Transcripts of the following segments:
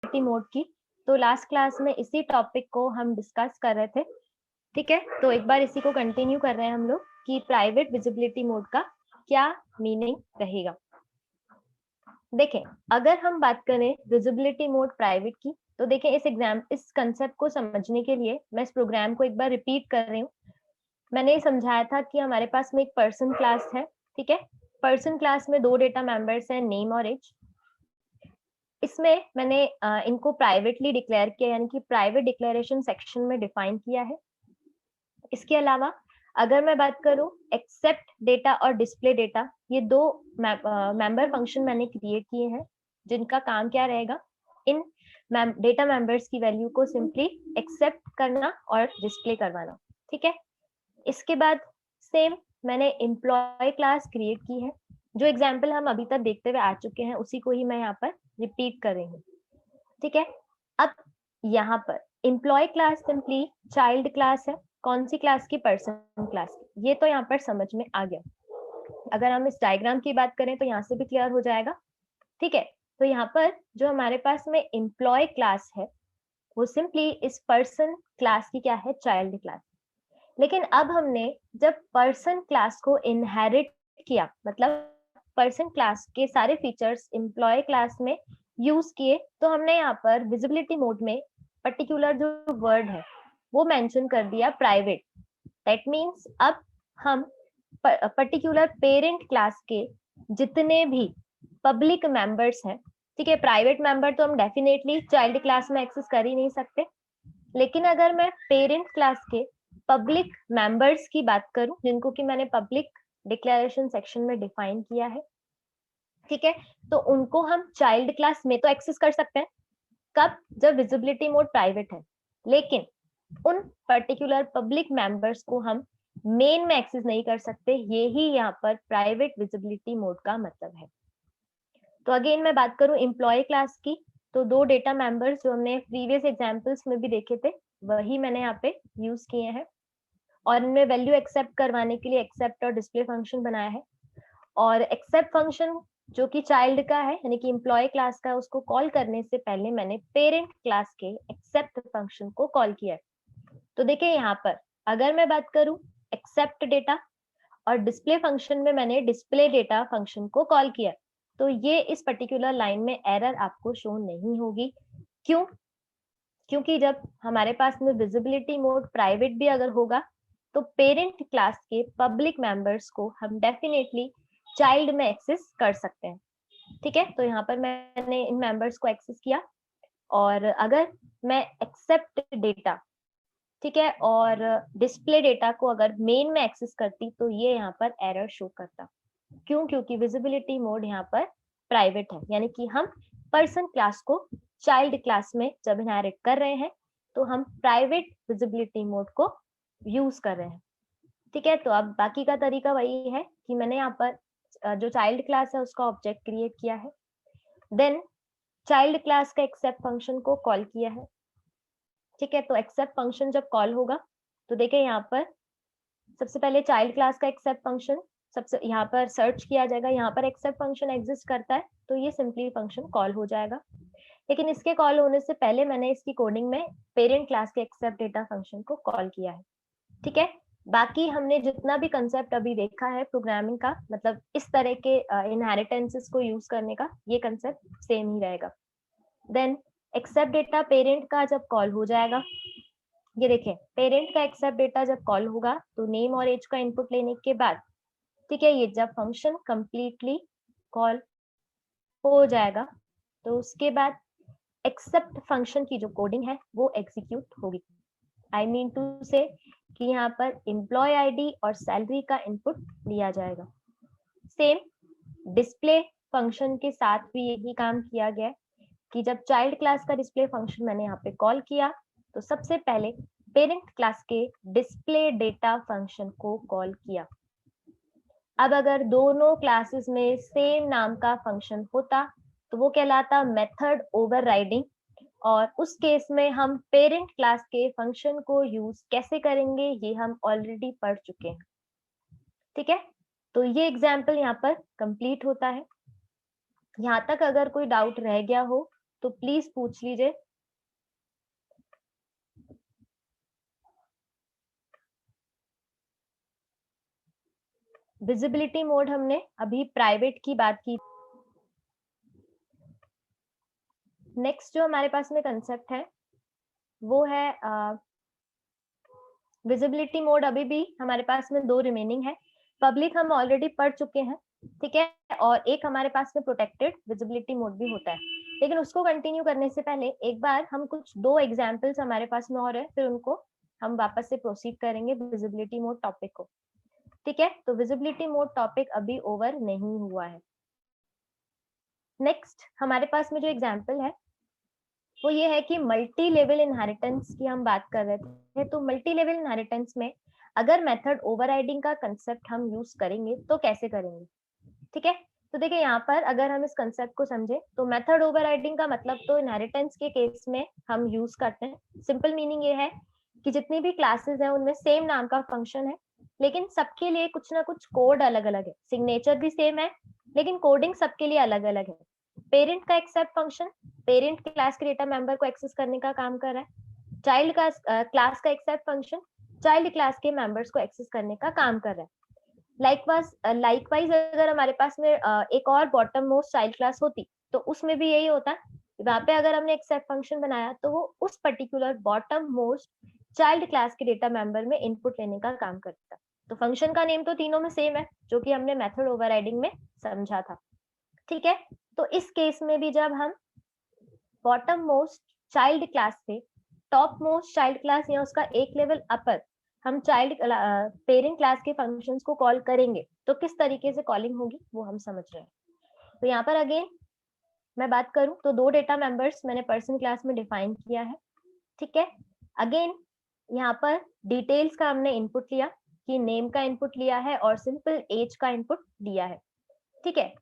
Visibility mode की। तो last class में इसी टॉपिक को हम डिस्कस कर रहे थे, ठीक है। तो एक बार इसी को कंटिन्यू कर रहे हैं हम लोग कि प्राइवेट विजिबिलिटी मोड का क्या मीनिंग रहेगा। देखें, अगर हम बात करें विजिबिलिटी मोड प्राइवेट की, तो देखें इस कंसेप्ट को समझने के लिए मैं इस प्रोग्राम को एक बार रिपीट कर रही हूँ। मैंने समझाया था कि हमारे पास में एक पर्सन क्लास है, ठीक है। पर्सन क्लास में 2 डेटा मेंबर्स हैं, नेम और एज। इसमें मैंने इनको प्राइवेटली डिक्लेयर किया, यानी कि प्राइवेट डिक्लेरेशन सेक्शन में डिफाइन किया है। इसके अलावा अगर मैं बात करूं एक्सेप्ट डेटा और डिस्प्ले डेटा, ये 2 मेंबर फंक्शन मैंने क्रिएट किए हैं, जिनका काम क्या रहेगा, इन डेटा मेंबर्स की वैल्यू को सिंपली एक्सेप्ट करना और डिस्प्ले करवाना, ठीक है। इसके बाद सेम मैंने एम्प्लॉय क्लास क्रिएट की है। जो एग्जाम्पल हम अभी तक देखते हुए आ चुके हैं उसी को ही मैं यहाँ पर रिपीट कर रही हूँ, ठीक है। अब यहाँ पर employee class simply child class है। कौन सी क्लास की? पर्सन क्लास की। ये तो यहाँ पर समझ में आ गया। अगर हम इस डायग्राम की बात करें तो यहाँ से भी क्लियर हो जाएगा, ठीक है। तो यहाँ पर जो हमारे पास में एम्प्लॉय क्लास है वो सिंपली इस पर्सन क्लास की क्या है? Child class. लेकिन अब हमने जब पर्सन क्लास को इनहेरिट किया, मतलब पर्सन क्लास के सारे फीचर्स एम्प्लॉय क्लास में यूज किए, तो हमने यहाँ पर विजिबिलिटी मोड में पर्टिकुलर जो वर्ड है वो मेंशन कर दिया प्राइवेट। दैट मीन्स अब हम पर्टिकुलर पेरेंट क्लास के जितने भी पब्लिक मेंबर्स हैं, ठीक है। प्राइवेट मेंबर तो हम डेफिनेटली चाइल्ड क्लास में एक्सेस कर ही नहीं सकते, लेकिन अगर मैं पेरेंट क्लास के पब्लिक मेंबर्स की बात करूं, जिनको कि मैंने पब्लिक डिक्लेरेशन सेक्शन में डिफाइन किया है, ठीक है, तो उनको हम चाइल्ड क्लास में तो एक्सेस कर सकते हैं। कब? जब विजिबिलिटी मोड प्राइवेट है। लेकिन उन पर्टिकुलर पब्लिक मेंबर्स को हम मेन में एक्सेस नहीं कर सकते। ये ही यहाँ पर प्राइवेट विजिबिलिटी मोड का मतलब है। तो अगेन मैं बात करूं एम्प्लॉय क्लास की, तो 2 डेटा मेंबर्स जो हमने प्रीवियस एग्जांपल्स में भी देखे थे वही मैंने यहाँ पे यूज किए हैं, और इनमें वैल्यू एक्सेप्ट करवाने के लिए एक्सेप्ट और डिस्प्ले फंक्शन बनाया है। और एक्सेप्ट फंक्शन जो कि चाइल्ड का है, यानी कि एम्प्लॉय क्लास का, उसको कॉल करने से पहले मैंने पेरेंट क्लास के एक्सेप्ट फंक्शन को कॉल किया है। तो देखिए यहाँ पर अगर मैं बात करूं एक्सेप्ट डेटा और डिस्प्ले फंक्शन में मैंने डिस्प्ले डेटा फंक्शन को कॉल किया, तो ये इस पर्टिकुलर लाइन में एरर आपको शो नहीं होगी। क्यों? क्योंकि जब हमारे पास में विजिबिलिटी मोड प्राइवेट भी अगर होगा तो पेरेंट क्लास के पब्लिक मेंबर्स को हम डेफिनेटली चाइल्ड में एक्सेस कर सकते हैं, ठीक है। तो यहाँ पर मैंने इन मेंबर्स को एक्सेस किया, और अगर मैं एक्सेप्ट डेटा, ठीक है, और डिस्प्ले डेटा को अगर मेन में एक्सेस करती तो ये यहाँ पर एरर शो करता। क्यों? क्योंकि विजिबिलिटी मोड यहाँ पर प्राइवेट है, यानी कि हम पर्सन क्लास को चाइल्ड क्लास में जब इनहेरिट कर रहे हैं तो हम प्राइवेट विजिबिलिटी मोड को यूज कर रहे हैं, ठीक है। तो अब बाकी का तरीका वही है कि मैंने यहाँ पर जो चाइल्ड क्लास है उसका ऑब्जेक्ट क्रिएट किया है, देन चाइल्ड क्लास का एक्सेप्ट फंक्शन को कॉल किया है, ठीक है। तो एक्सेप्ट फंक्शन जब कॉल होगा तो देखिए यहाँ पर सबसे पहले चाइल्ड क्लास का एक्सेप्ट फंक्शन सबसे यहाँ पर सर्च किया जाएगा। यहाँ पर एक्सेप्ट फंक्शन एग्जिस्ट करता है तो ये सिंपली फंक्शन कॉल हो जाएगा। लेकिन इसके कॉल होने से पहले मैंने इसकी कोडिंग में पेरेंट क्लास के एक्सेप्ट डेटा फंक्शन को कॉल किया है, ठीक है। बाकी हमने जितना भी कंसेप्ट अभी देखा है प्रोग्रामिंग का, मतलब इस तरह के इनहेरिटेंसेस को यूज करने का, ये कंसेप्ट सेम ही रहेगा। देन एक्सेप्ट डेटा पेरेंट का जब कॉल हो जाएगा, ये देखें पेरेंट का एक्सेप्ट डेटा जब कॉल होगा तो नेम और एज का इनपुट लेने के बाद, ठीक है, ये जब फंक्शन कंप्लीटली कॉल हो जाएगा तो उसके बाद एक्सेप्ट फंक्शन की जो कोडिंग है वो एग्जीक्यूट होगी। आई मीन टू से कि यहाँ पर एम्प्लॉय आईडी और सैलरी का इनपुट लिया जाएगा। सेम डिस्प्ले फंक्शन के साथ भी यही काम किया गया है कि जब चाइल्ड क्लास का डिस्प्ले फंक्शन मैंने यहाँ पे कॉल किया तो सबसे पहले पेरेंट क्लास के डिस्प्ले डेटा फंक्शन को कॉल किया। अब अगर दोनों क्लासेस में सेम नाम का फंक्शन होता तो वो कहलाता मेथड ओवरराइडिंग, और उस केस में हम पेरेंट क्लास के फंक्शन को यूज कैसे करेंगे ये हम ऑलरेडी पढ़ चुके हैं, ठीक है। तो ये एग्जाम्पल यहाँ पर कंप्लीट होता है। यहाँ तक अगर कोई डाउट रह गया हो तो प्लीज पूछ लीजिए। विजिबिलिटी मोड हमने अभी प्राइवेट की बात की। नेक्स्ट जो हमारे पास में कंसेप्ट है वो है विजिबिलिटी मोड। अभी भी हमारे पास में 2 रिमेनिंग है। पब्लिक हम ऑलरेडी पढ़ चुके हैं, ठीक है, और एक हमारे पास में प्रोटेक्टेड विजिबिलिटी मोड भी होता है। लेकिन उसको कंटिन्यू करने से पहले एक बार हम कुछ 2 एग्जांपल्स हमारे पास में और है, फिर उनको हम वापस से प्रोसीड करेंगे विजिबिलिटी मोड टॉपिक को, ठीक है। तो विजिबिलिटी मोड टॉपिक अभी ओवर नहीं हुआ है। नेक्स्ट हमारे पास में जो एग्जाम्पल है वो ये है कि मल्टी लेवल इनहेरिटेंस की हम बात कर रहे थे। तो मल्टी लेवल इनहेरिटेंस में अगर मेथड ओवरराइडिंग का कंसेप्ट हम यूज करेंगे तो कैसे करेंगे, ठीक है। तो देखिए यहाँ पर अगर हम इस कंसेप्ट को समझे तो मेथड ओवरराइडिंग का मतलब तो इनहेरिटेंस के केस में हम यूज करते हैं। सिंपल मीनिंग ये है कि जितनी भी क्लासेस हैं उनमें सेम नाम का फंक्शन है, लेकिन सबके लिए कुछ ना कुछ कोड अलग अलग है। सिग्नेचर भी सेम है लेकिन कोडिंग सबके लिए अलग अलग है। पेरेंट का एक्सेप्ट फंक्शन पेरेंट क्लास के डेटा मेंबर को एक्सेस करने का काम कर रहा है। चाइल्ड का क्लास का एक्सेप्ट फंक्शन चाइल्ड क्लास के मेंबर्स को एक्सेस करने का काम कर रहा है। लाइकवाइज अगर हमारे पास में एक और बॉटम मोस्ट चाइल्ड क्लास होती तो उसमें भी यही होता। वहां पे अगर हमने एक्सेप्ट फंक्शन बनाया तो वो उस particular bottom most child class के डेटा मेंबर में इनपुट लेने का काम करता। तो फंक्शन का नेम तो तीनों में सेम है, जो कि हमने मेथड ओवरराइडिंग में समझा था, ठीक है। तो इस केस में भी जब हम बॉटम मोस्ट चाइल्ड क्लास से टॉप मोस्ट चाइल्ड क्लास या उसका एक लेवल अपर हम चाइल्ड पेरेंट क्लास के फंक्शंस को कॉल करेंगे तो किस तरीके से कॉलिंग होगी वो हम समझ रहे हैं। तो यहाँ पर अगेन मैं बात करूं तो 2 डेटा मेंबर्स मैंने पर्सन क्लास में डिफाइन किया है, ठीक है। अगेन यहाँ पर डिटेल्स का हमने इनपुट लिया कि नेम का इनपुट लिया है और सिंपल एज का इनपुट लिया है, ठीक है।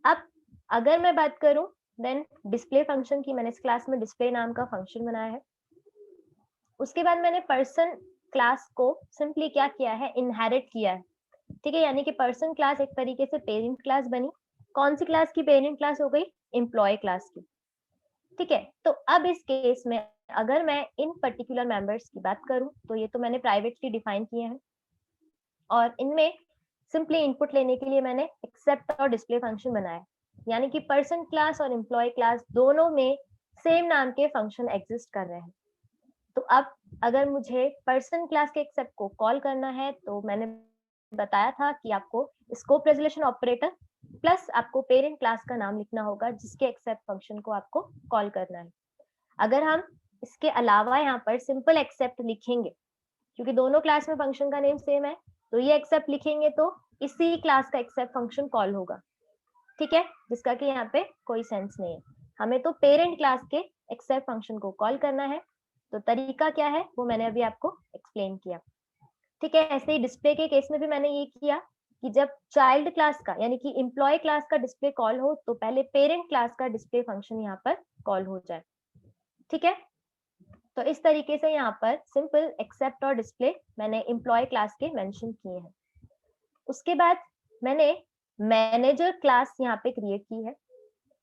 अब अगर मैं बात करूं देन डिस्प्ले फंक्शन की, मैंने इस क्लास में डिस्प्ले नाम का फंक्शन बनाया है। उसके बाद मैंने पर्सन क्लास को सिंपली क्या किया है, इनहेरिट किया है, ठीक है। यानी कि पर्सन क्लास एक तरीके से पेरेंट क्लास बनी। कौन सी क्लास की पेरेंट क्लास हो गई, एम्प्लॉय क्लास की, ठीक है। तो अब इस केस में अगर मैं इन पर्टिकुलर मेंबर्स की बात करूं तो ये तो मैंने प्राइवेटली डिफाइन किए हैं और इनमें सिंपली इनपुट लेने के लिए मैंने एक्सेप्ट और डिस्प्ले फंक्शन बनाया। यानी कि पर्सन क्लास और एम्प्लॉय क्लास दोनों में सेम नाम के फंक्शन एग्जिस्ट कर रहे हैं। तो अब अगर मुझे पर्सन क्लास के एक्सेप्ट को कॉल करना है तो मैंने बताया था कि आपको स्कोप रेजोल्यूशन ऑपरेटर प्लस आपको पेरेंट क्लास का नाम लिखना होगा जिसके एक्सेप्ट फंक्शन को आपको कॉल करना है। अगर हम इसके अलावा यहाँ पर सिंपल एक्सेप्ट लिखेंगे क्योंकि दोनों क्लास में फंक्शन का नेम सेम है, तो ये एक्सेप्ट लिखेंगे तो इसी क्लास का एक्सेप्ट फंक्शन कॉल होगा, ठीक है, जिसका कि यहाँ पे कोई सेंस नहीं है। हमें तो पेरेंट क्लास के एक्सेप्ट फंक्शन को कॉल करना है। तो तरीका क्या है वो मैंने अभी आपको एक्सप्लेन किया, ठीक है। ऐसे ही डिस्प्ले के केस में भी मैंने ये किया कि जब चाइल्ड क्लास का यानी कि एम्प्लॉय क्लास का डिस्प्ले कॉल हो तो पहले पेरेंट क्लास का डिस्प्ले फंक्शन यहाँ पर कॉल हो जाए, ठीक है। तो इस तरीके से यहाँ पर सिंपल एक्सेप्ट और डिस्प्ले मैंने एम्प्लॉय क्लास के मेंशन किए हैं। उसके बाद मैंने मैनेजर क्लास यहाँ पे क्रिएट की है।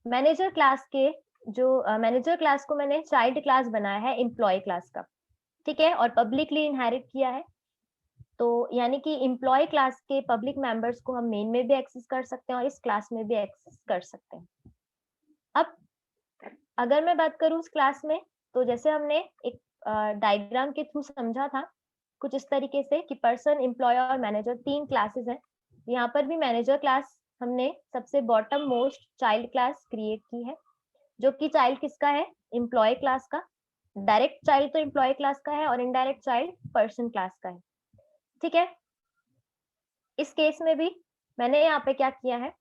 मैनेजर क्लास के जो मैनेजर क्लास को मैंने चाइल्ड क्लास बनाया है एम्प्लॉय क्लास का, ठीक है, और पब्लिकली इनहेरिट किया है। तो यानी कि एम्प्लॉय क्लास के पब्लिक मेंबर्स को हम मेन में भी एक्सेस कर सकते हैं और इस क्लास में भी एक्सेस कर सकते हैं। अब अगर मैं बात करूं उस क्लास में तो जैसे हमने एक डायग्राम के थ्रू समझा था कुछ इस तरीके से कि पर्सन, एम्प्लॉय और मैनेजर 3 क्लासेस हैं। यहाँ पर भी मैनेजर क्लास हमने सबसे bottom most child class create की है, जो कि चाइल्ड किसका है, एम्प्लॉय क्लास का। डायरेक्ट चाइल्ड तो एम्प्लॉय क्लास का है और इनडायरेक्ट चाइल्ड पर्सन क्लास का है, ठीक है। इस केस में भी मैंने यहाँ पे क्या किया है,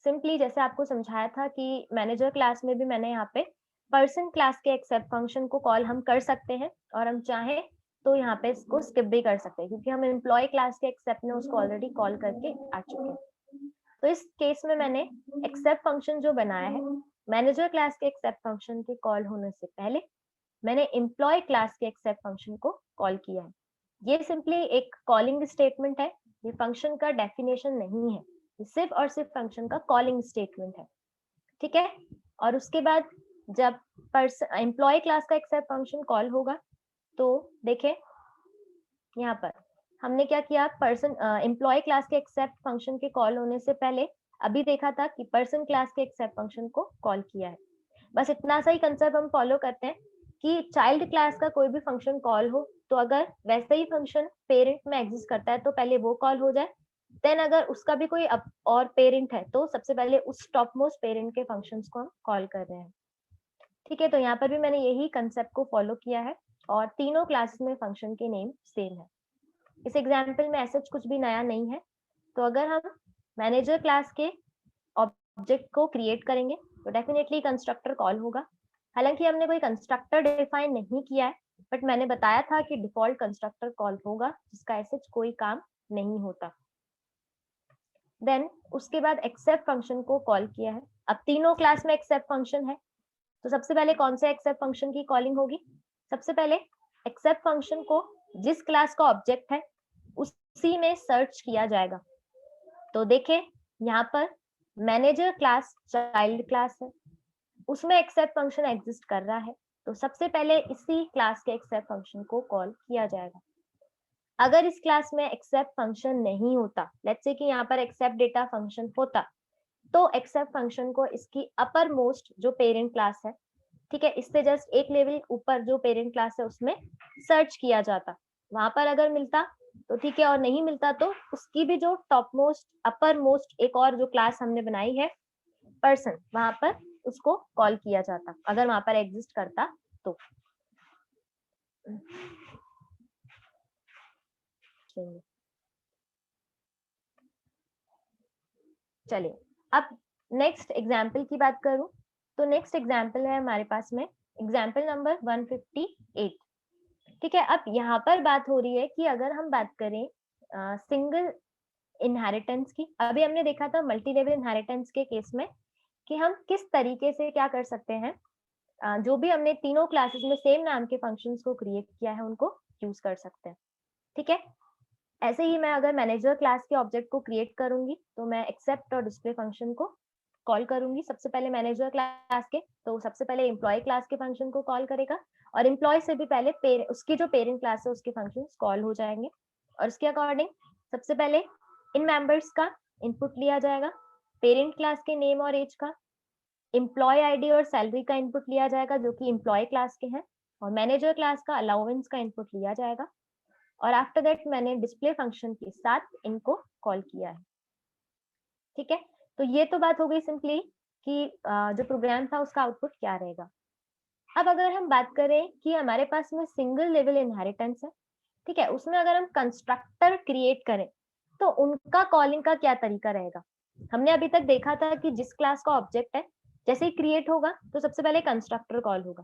सिंपली जैसे आपको समझाया था कि मैनेजर क्लास में भी मैंने यहाँ पे पर्सन क्लास के एक्सेप्ट फंक्शन को कॉल हम कर सकते हैं और हम चाहें तो यहाँ पे इसको स्किप भी कर सकते हैं क्योंकि हम एम्प्लॉय क्लास के एक्सेप्ट में उसको ऑलरेडी कॉल करके आ चुके हैं। तो इस केस में मैंने एक्सेप्ट फंक्शन जो बनाया है मैनेजर क्लास के एक्सेप्ट फंक्शन के कॉल होने से पहले मैंने एम्प्लॉय क्लास के एक्सेप्ट फंक्शन को कॉल किया है। ये सिंपली एक कॉलिंग स्टेटमेंट है, ये फंक्शन का डेफिनेशन नहीं है, ये सिर्फ और सिर्फ फंक्शन का कॉलिंग स्टेटमेंट है, ठीक है। और उसके बाद जब एम्प्लॉय क्लास का एक्सेप्ट फंक्शन कॉल होगा, तो देखें यहाँ पर हमने क्या किया, एम्प्लॉय क्लास के एक्सेप्ट फंक्शन के कॉल होने से पहले अभी देखा था कि पर्सन क्लास के एक्सेप्ट फंक्शन को कॉल किया है। बस इतना सा ही कंसेप्ट हम फॉलो करते हैं कि चाइल्ड क्लास का कोई भी फंक्शन कॉल हो तो अगर वैसे ही फंक्शन पेरेंट में एग्जिस्ट करता है तो पहले वो कॉल हो जाए, देन अगर उसका भी कोई और पेरेंट है तो सबसे पहले उस टॉप मोस्ट पेरेंट के फंक्शंस को हम कॉल कर रहे हैं। ठीक है, तो यहाँ पर भी मैंने यही कंसेप्ट को फॉलो किया है और तीनों क्लासेस में फंक्शन के नेम सेम है। इस एग्जाम्पल में ऐसा कुछ भी नया नहीं है। तो अगर हम मैनेजर क्लास के ऑब्जेक्ट को क्रिएट करेंगे तो डेफिनेटली कंस्ट्रक्टर कॉल होगा। हालांकि हमने कोई कंस्ट्रक्टर डिफाइन नहीं किया है, बट मैंने बताया था कि डिफॉल्ट कंस्ट्रक्टर कॉल होगा जिसका ऐसे कोई काम नहीं होता। देन उसके बाद एक्सेप्ट फंक्शन को कॉल किया है। अब तीनों क्लास में एक्सेप्ट फंक्शन है, तो सबसे पहले कौन से एक्सेप्ट फंक्शन की कॉलिंग होगी? सबसे पहले एक्सेप्ट फंक्शन को जिस क्लास का ऑब्जेक्ट है उसी में सर्च किया जाएगा। तो देखें यहाँ पर मैनेजर क्लास चाइल्ड क्लास है, उसमें एक्सेप्ट फंक्शन एग्जिस्ट कर रहा है, तो सबसे पहले इसी क्लास के एक्सेप्ट फंक्शन को कॉल किया जाएगा। अगर इस क्लास में एक्सेप्ट फंक्शन नहीं होता, लेट्स से कि यहाँ पर एक्सेप्ट डेटा फंक्शन होता, तो एक्सेप्ट फंक्शन को इसकी अपर मोस्ट जो पेरेंट क्लास है, ठीक है, इससे जस्ट एक लेवल ऊपर जो पेरेंट क्लास है उसमें सर्च किया जाता। वहां पर अगर मिलता तो ठीक है, और नहीं मिलता तो उसकी भी जो टॉप मोस्ट अपर मोस्ट एक और जो क्लास हमने बनाई है पर्सन, वहां पर उसको कॉल किया जाता अगर वहां पर एग्जिस्ट करता तो। चलिए अब नेक्स्ट एग्जाम्पल की बात करूं तो नेक्स्ट एग्जाम्पल है हमारे पास में एग्जाम्पल नंबर 158। ठीक है, अब यहाँ पर बात हो रही है कि अगर हम बात करें सिंगल इनहेरिटेंस की, अभी हमने देखा था मल्टी लेवल इनहेरिटेंस के केस में कि हम किस तरीके से क्या कर सकते हैं, जो भी हमने तीनों क्लासेस में सेम नाम के फंक्शंस को क्रिएट किया है उनको यूज कर सकते हैं। ठीक है, ऐसे ही मैं अगर मैनेजर क्लास के ऑब्जेक्ट को क्रिएट करूंगी तो मैं एक्सेप्ट और डिस्प्ले फंक्शन को कॉल करूंगी सबसे पहले मैनेजर क्लास के, तो सबसे पहले एम्प्लॉय क्लास के फंक्शन को कॉल करेगा और एम्प्लॉय से भी पहले उसकी जो पेरेंट क्लास है उसके फंक्शंस कॉल हो जाएंगे और उसके अकॉर्डिंग सबसे पहले इन मेंबर्स का इनपुट लिया जाएगा, पेरेंट क्लास के नेम और एज का, एम्प्लॉय आईडी और सैलरी का इनपुट लिया जाएगा जो कि एम्प्लॉय क्लास के हैं, और मैनेजर क्लास का अलाउंस का इनपुट लिया जाएगा और आफ्टर दैट मैंने डिस्प्ले फंक्शन के साथ इनको कॉल किया है। ठीक है, तो ये तो बात हो गई सिंपली कि जो प्रोग्राम था उसका आउटपुट क्या रहेगा। अब अगर हम बात करें कि हमारे पास में सिंगल लेवल इनहेरिटेंस है, ठीक है, उसमें अगर हम कंस्ट्रक्टर क्रिएट करें तो उनका कॉलिंग का क्या तरीका रहेगा। हमने अभी तक देखा था कि जिस क्लास का ऑब्जेक्ट है जैसे ही क्रिएट होगा तो सबसे पहले कंस्ट्रक्टर कॉल होगा,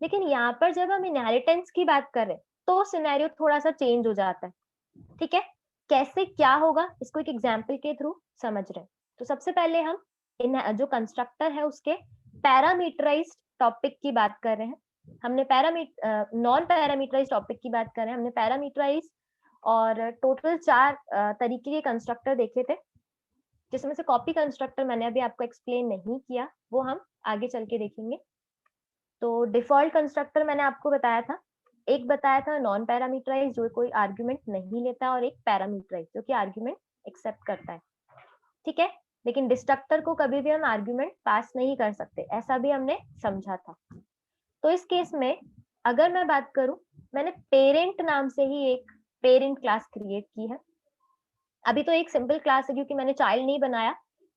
लेकिन यहाँ पर जब हम इनहेरिटेंस की बात करें तो सिनेरियो थोड़ा सा चेंज हो जाता है। ठीक है, कैसे क्या होगा इसको एक एग्जाम्पल के थ्रू समझ रहे हैं। तो सबसे पहले हम जो कंस्ट्रक्टर है उसके पैरामीटराइज्ड टॉपिक की बात कर रहे हैं। हमने नॉन पैरामीटराइज्ड टॉपिक की बात कर रहे हैं, हमने पैरामीटराइज और टोटल 4 तरीके के कंस्ट्रक्टर देखे थे, जिसमें से कॉपी कंस्ट्रक्टर मैंने अभी आपको एक्सप्लेन नहीं किया, वो हम आगे चल के देखेंगे। तो डिफॉल्ट कंस्ट्रक्टर मैंने आपको बताया था, एक बताया था नॉन पैरामीटराइज जो कोई आर्गुमेंट नहीं लेता और एक पैरामीटराइज जो कि आर्गुमेंट एक्सेप्ट करता है। ठीक है, लेकिन डिस्ट्रक्टर को कभी भी हम आर्गुमेंट पास नहीं कर सकते, ऐसा भी हमने समझा था। तो इस केस में अगर मैं बात करूं, मैंने पेरेंट नाम से ही एक पेरेंट क्लास क्रिएट की है। अभी तो एक सिंपल क्लास है क्योंकि मैंने चाइल्ड नहीं बनाया,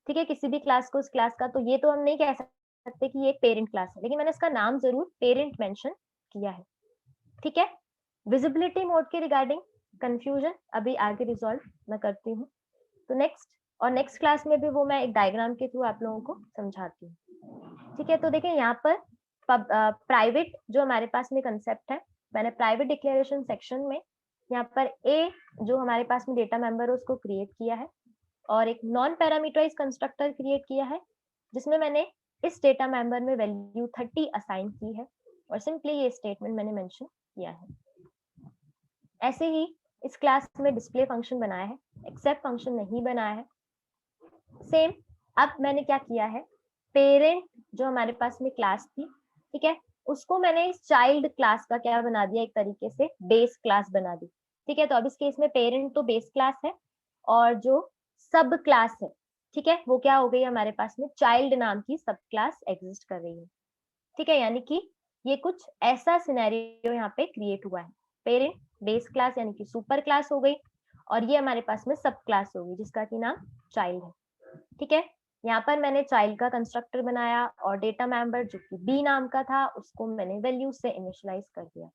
ठीक है, किसी भी क्लास को उस क्लास का, तो ये तो हम नहीं कह सकते कि ये एक पेरेंट क्लास है, लेकिन मैंने इसका नाम जरूर पेरेंट मेंशन किया है। ठीक है, विजिबिलिटी मोड के रिगार्डिंग कंफ्यूजन अभी आगे रिजॉल्व मैं करती हूँ। तो नेक्स्ट क्लास में भी वो मैं एक डायग्राम के थ्रू आप लोगों को समझाती हूँ। ठीक है, तो देखिए यहाँ पर प्राइवेट जो हमारे पास में कंसेप्ट है, मैंने प्राइवेट डिक्लेरेशन सेक्शन में यहाँ पर ए जो हमारे पास में डेटा मेंबर है उसको क्रिएट किया है और एक नॉन पैरामीटराइज कंस्ट्रक्टर क्रिएट किया है जिसमें मैंने इस डेटा मेंबर में वैल्यू 30 असाइन की है और सिंपली ये स्टेटमेंट मैंने मेंशन किया है। ऐसे ही इस क्लास में डिस्प्ले फंक्शन बनाया है, एक्सेप्ट फंक्शन नहीं बनाया है। सेम अब मैंने क्या किया है, पेरेंट जो हमारे पास में क्लास थी, ठीक है, उसको मैंने इस चाइल्ड क्लास का क्या बना दिया, एक तरीके से बेस क्लास बना दी, ठीक है। तो अब इस केस में पेरेंट तो बेस क्लास है और जो सब क्लास है, ठीक है, वो क्या हो गई हमारे पास में चाइल्ड नाम की सब क्लास एग्जिस्ट कर रही है, ठीक है। यानी कि ये कुछ ऐसा सिनेरियो यहाँ पे क्रिएट हुआ है, पेरेंट बेस क्लास यानी कि सुपर क्लास हो गई और ये हमारे पास में सब क्लास हो गई जिसका कि नाम चाइल्ड है, ठीक है। यहाँ पर मैंने चाइल्ड का कंस्ट्रक्टर बनाया और डेटा मेंबर जो कि बी नाम का था उसको मैंने वैल्यू से इनिशियलाइज कर दिया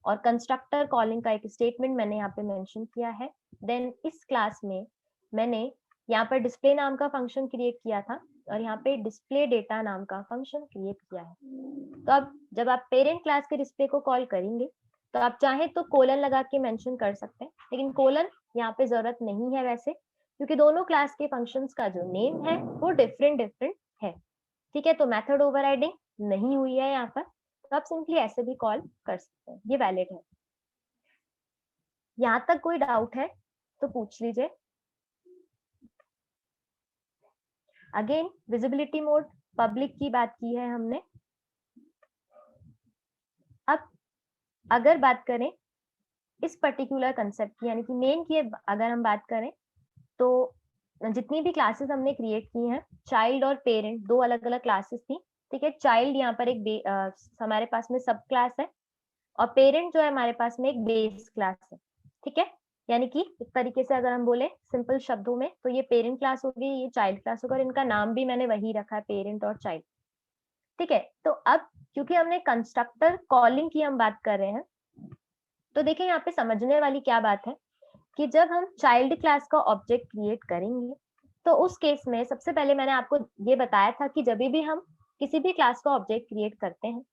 और कंस्ट्रक्टर कॉलिंग का एक स्टेटमेंट मैंने यहाँ पे मेंशन किया है। देन इस क्लास में मैंने यहाँ पर डिस्प्ले नाम का फंक्शन क्रिएट किया था और यहाँ पे डिस्प्ले डेटा नाम का फंक्शन क्रिएट किया है। तो अब जब आप पेरेंट क्लास के डिस्प्ले को कॉल करेंगे तो आप चाहे तो कोलन लगा के मेंशन कर सकते हैं, लेकिन कोलन यहाँ पे जरूरत नहीं है वैसे, क्योंकि दोनों क्लास के फंक्शंस का जो नेम है वो डिफरेंट डिफरेंट है, ठीक है। तो मेथड ओवरराइडिंग नहीं हुई है यहाँ पर, तो आप सिंपली ऐसे भी कॉल कर सकते हैं, ये वैलिड है। यहाँ तक कोई डाउट है तो पूछ लीजिए। अगेन विजिबिलिटी मोड पब्लिक की बात की है हमने। अब अगर बात करें इस पर्टिकुलर कंसेप्ट की यानी कि मेन की अगर हम बात करें तो जितनी भी क्लासेस हमने क्रिएट की हैं, चाइल्ड और पेरेंट दो अलग अलग क्लासेस थी, ठीक है। चाइल्ड यहाँ पर एक हमारे पास में सब क्लास है और पेरेंट जो है हमारे पास में एक बेस क्लास है, ठीक है। यानी कि एक तरीके से अगर हम बोले सिंपल शब्दों में तो ये पेरेंट क्लास होगी, ये चाइल्ड क्लास होगा और इनका नाम भी मैंने वही रखा है, पेरेंट और चाइल्ड, ठीक है। तो अब क्योंकि हमने कंस्ट्रक्टर कॉलिंग की हम बात कर रहे हैं तो देखिए यहाँ पे समझने वाली क्या बात है कि जब हम चाइल्ड क्लास का ऑब्जेक्ट क्रिएट करेंगे तो उस केस में सबसे पहले मैंने आपको ये बताया था कि जब भी हम किसी भी क्लास का ऑब्जेक्ट क्रिएट करते हैं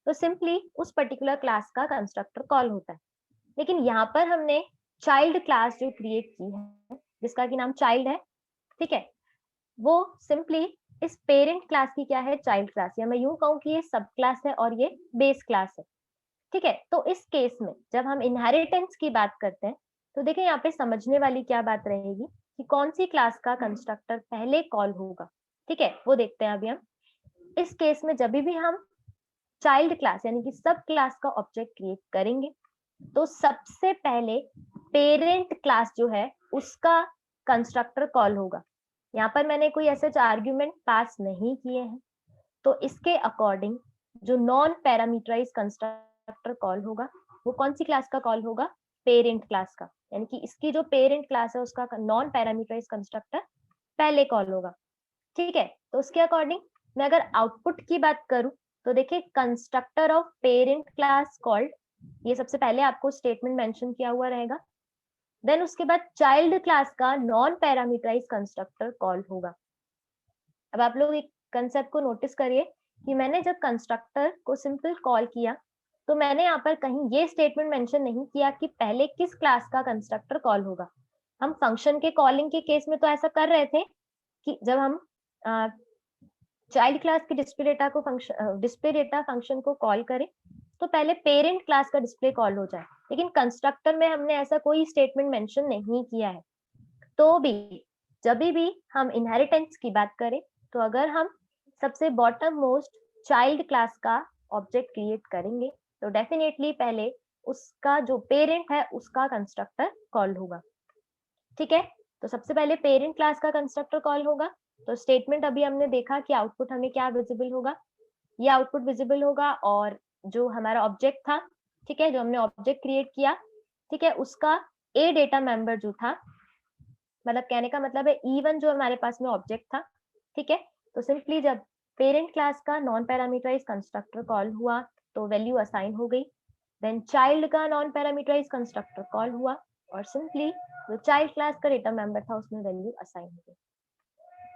तो सिंपली उस पर्टिकुलर क्लास का कंस्ट्रक्टर कॉल होता है। लेकिन यहाँ पर हमने चाइल्ड क्लास जो क्रिएट की है जिसका कि नाम चाइल्ड है, ठीक है, वो सिंपली इस पेरेंट क्लास की क्या है, चाइल्ड क्लास, या मैं यूं कहूँ कि ये सब क्लास है और ये बेस क्लास है, ठीक है। तो इस केस में जब हम इनहेरिटेंस की बात करते हैं तो देखिए यहाँ पे समझने वाली क्या बात रहेगी कि कौन सी क्लास का कंस्ट्रक्टर पहले कॉल होगा, ठीक है, वो देखते हैं अभी हम। इस केस में जब भी हम चाइल्ड क्लास यानी कि सब क्लास का ऑब्जेक्ट क्रिएट करेंगे तो सबसे पहले पेरेंट क्लास जो है उसका कंस्ट्रक्टर कॉल होगा। यहाँ पर मैंने कोई ऐसे आर्ग्यूमेंट पास नहीं किए हैं, तो इसके अकॉर्डिंग जो नॉन पैरामीटराइज कंस्ट्रक्टर कॉल होगा वो कौन सी क्लास का कॉल होगा, पेरेंट क्लास का, यानी कि इसकी जो पेरेंट क्लास है उसका नॉन पैरामीटराइज कंस्ट्रक्टर पहले कॉल होगा, ठीक है। तो उसके अकॉर्डिंग मैं अगर आउटपुट की बात करूं तो देखिए constructor of parent class called, ये सबसे पहले आपको स्टेटमेंट मेंशन किया हुआ रहेगा। देन उसके बाद चाइल्ड क्लास का नॉन पैरामीटराइज कंस्ट्रक्टर कॉल होगा। अब आप लोग एक कंसेप्ट को नोटिस करिए कि मैंने जब कंस्ट्रक्टर को सिंपल कॉल किया तो मैंने यहाँ पर कहीं ये स्टेटमेंट मेंशन नहीं किया कि पहले किस क्लास का कंस्ट्रक्टर कॉल होगा। हम फंक्शन के कॉलिंग के केस में तो ऐसा कर रहे थे कि जब हम चाइल्ड क्लास के डिस्प्ले डेटा फंक्शन को कॉल करें तो पहले पेरेंट क्लास का डिस्प्ले कॉल हो जाए, लेकिन कंस्ट्रक्टर में हमने ऐसा कोई स्टेटमेंट मेंशन नहीं किया है। तो भी जब भी हम इनहेरिटेंस की बात करें तो अगर हम सबसे बॉटम मोस्ट चाइल्ड क्लास का ऑब्जेक्ट क्रिएट करेंगे तो डेफिनेटली पहले उसका जो पेरेंट है उसका कंस्ट्रक्टर कॉल होगा, ठीक है। तो सबसे पहले पेरेंट क्लास का कंस्ट्रक्टर कॉल होगा। तो स्टेटमेंट अभी हमने देखा कि आउटपुट हमें क्या विजिबल होगा, ये आउटपुट विजिबल होगा और जो हमारा ऑब्जेक्ट था, ठीक है, जो हमने ऑब्जेक्ट क्रिएट किया, ठीक है, उसका ए डेटा मेंबर जो था, मतलब कहने का मतलब है E1 जो हमारे पास में ऑब्जेक्ट था, ठीक है। तो सिंपली जब पेरेंट क्लास का नॉन पैरामीटराइज कंस्ट्रक्टर कॉल हुआ तो वैल्यू असाइन हो गई। देन चाइल्ड का नॉन पैरामीटराइज कंस्ट्रक्टर कॉल हुआ और सिंपली जो चाइल्ड क्लास का डेटा मेंबर था उसमें वैल्यू असाइन हो गई।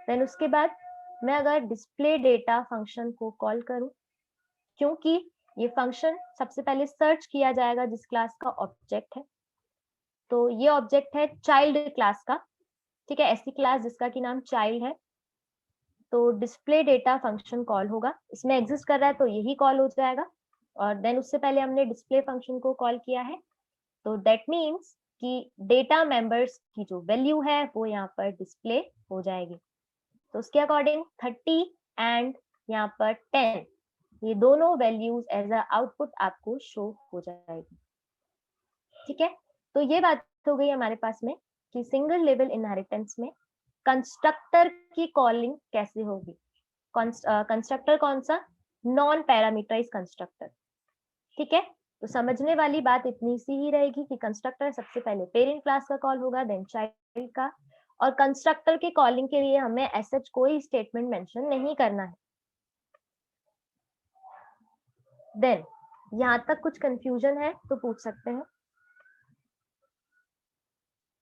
देन उसके बाद मैं अगर डिस्प्ले डेटा फंक्शन को कॉल करूं, क्योंकि ये फंक्शन सबसे पहले सर्च किया जाएगा जिस क्लास का ऑब्जेक्ट है, तो ये ऑब्जेक्ट है चाइल्ड क्लास का, ठीक है, ऐसी क्लास जिसका की नाम चाइल्ड है। तो डिस्प्ले डेटा फंक्शन कॉल होगा, इसमें एग्जिस्ट कर रहा है तो यही कॉल हो जाएगा और देन उससे पहले हमने डिस्प्ले फंक्शन को कॉल किया है, तो दैट मीन्स कि डेटा मेंबर्स की जो वैल्यू है वो यहाँ पर डिस्प्ले हो जाएगी। तो उसके अकॉर्डिंग 30 एंड यहाँ पर 10, ये दोनों वैल्यूज एज अ आउटपुट आपको शो हो जाएगी। ठीक है, तो ये बात हो गई हमारे पास में कि सिंगल लेवल इनहेरिटेंस में कंस्ट्रक्टर की कॉलिंग कैसे होगी। कंस्ट्रक्टर कौन सा? Non parameterize constructor. ठीक है, तो समझने वाली बात इतनी सी ही रहेगी कि कंस्ट्रक्टर सबसे पहले पेरेंट क्लास का कॉल होगा, देन चाइल्ड का, और कंस्ट्रक्टर के कॉलिंग के लिए हमें ऐसा कोई स्टेटमेंट मेंशन नहीं करना है। देन यहाँ तक कुछ कंफ्यूजन है तो पूछ सकते हैं।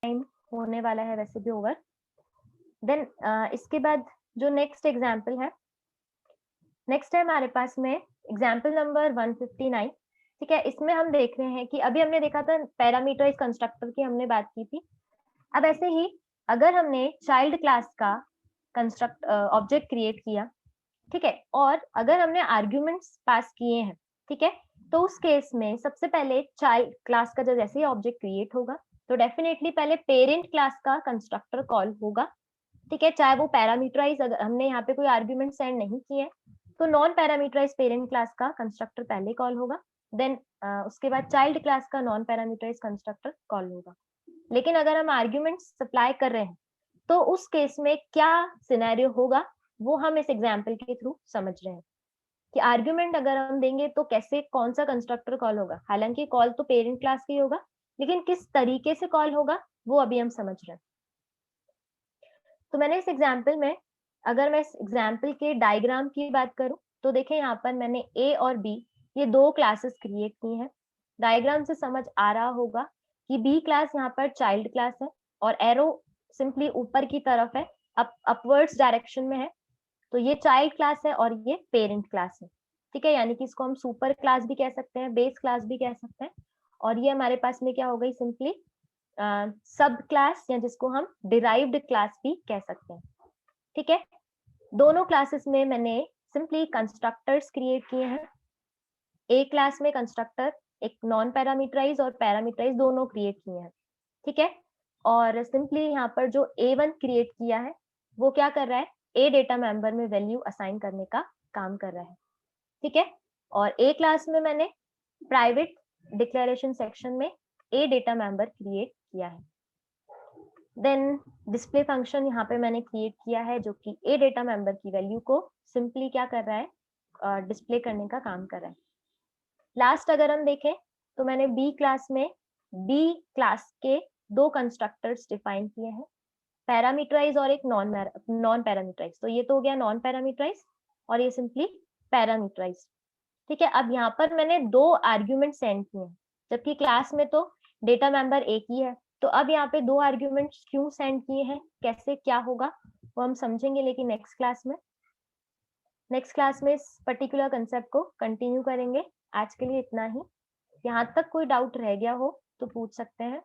टाइम होने वाला है वैसे भी ओवर। देन इसके बाद जो नेक्स्ट एग्जाम्पल है, नेक्स्ट है हमारे पास में एग्जाम्पल नंबर 159। ठीक है, इसमें हम देख रहे हैं कि अभी हमने देखा था पैरामीटराइज कंस्ट्रक्टर की हमने बात की थी। अब ऐसे ही अगर हमने चाइल्ड क्लास का कंस्ट्रक्ट ऑब्जेक्ट क्रिएट किया, ठीक है, और अगर हमने आर्ग्यूमेंट्स पास किए हैं, ठीक है, तो उस केस में सबसे पहले चाइल्ड क्लास का जैसे ही ऑब्जेक्ट क्रिएट होगा तो डेफिनेटली पहले पेरेंट क्लास का कंस्ट्रक्टर कॉल होगा। ठीक है, चाहे वो पैरामीटराइज, अगर हमने यहाँ पे कोई आर्ग्यूमेंट सेंड नहीं किए तो नॉन पैरामीटराइज पेरेंट क्लास का कंस्ट्रक्टर पहले कॉल होगा, देन उसके बाद चाइल्ड क्लास का नॉन पैरामीटराइज कंस्ट्रक्टर कॉल होगा। लेकिन अगर हम आर्ग्यूमेंट सप्लाई कर रहे हैं तो उस केस में क्या सिनेरियो होगा वो हम इस एग्जाम्पल के थ्रू समझ रहे हैं कि आर्ग्यूमेंट अगर हम देंगे तो कैसे, कौन सा कंस्ट्रक्टर कॉल होगा। हालांकि कॉल तो पेरेंट क्लास का ही होगा, लेकिन किस तरीके से कॉल होगा वो अभी हम समझ रहे हैं। तो मैंने इस एग्जाम्पल में, अगर मैं इस एग्जाम्पल के डायग्राम की बात करूं तो देखें यहाँ पर मैंने ए और बी ये दो क्लासेस क्रिएट की हैं। डायग्राम से समझ आ रहा होगा कि बी क्लास यहाँ पर चाइल्ड क्लास है और एरो सिंपली ऊपर की तरफ है, अपवर्ड्स डायरेक्शन में है, तो ये चाइल्ड क्लास है और ये पेरेंट क्लास है। ठीक है, यानी कि इसको हम सुपर क्लास भी कह सकते हैं, बेस क्लास भी कह सकते हैं, और ये हमारे पास में क्या हो गई, सिंपली सब क्लास, या जिसको हम डिराइव्ड क्लास भी कह सकते हैं। ठीक है, दोनों क्लासेस में मैंने सिंपली कंस्ट्रक्टर्स क्रिएट किए हैं। ए क्लास में कंस्ट्रक्टर एक नॉन पैरामीटराइज और पैरामीटराइज दोनों क्रिएट किए हैं। ठीक है, और सिंपली यहाँ पर जो A1 क्रिएट किया है वो क्या कर रहा है, ए डेटा मेंबर में वैल्यू असाइन करने का काम कर रहा है। ठीक है, और ए क्लास में मैंने प्राइवेट डिक्लेरेशन सेक्शन में ए डेटा मेंबर क्रिएट किया है। देन डिस्प्ले फंक्शन यहाँ पे मैंने क्रिएट किया है जो कि ए डेटा मेंबर की वैल्यू को सिंपली क्या कर रहा है, डिस्प्ले करने का काम कर रहा है। लास्ट अगर हम देखें तो मैंने बी क्लास में बी क्लास के दो कंस्ट्रक्टर्स डिफाइन किए हैं, पैरामीटराइज और एक नॉन पैरामीटराइज। तो ये तो हो गया नॉन पैरामीटराइज और ये सिंपली पैरामीटराइज। ठीक है, अब यहाँ पर मैंने दो आर्ग्यूमेंट सेंड किए हैं, जबकि क्लास में तो डेटा मेंबर एक ही है। तो अब यहाँ पे दो आर्ग्यूमेंट्स क्यों सेंड किए हैं, कैसे क्या होगा वो हम समझेंगे, लेकिन नेक्स्ट क्लास में इस पर्टिकुलर कंसेप्ट को कंटिन्यू करेंगे। आज के लिए इतना ही। यहाँ तक कोई डाउट रह गया हो तो पूछ सकते हैं।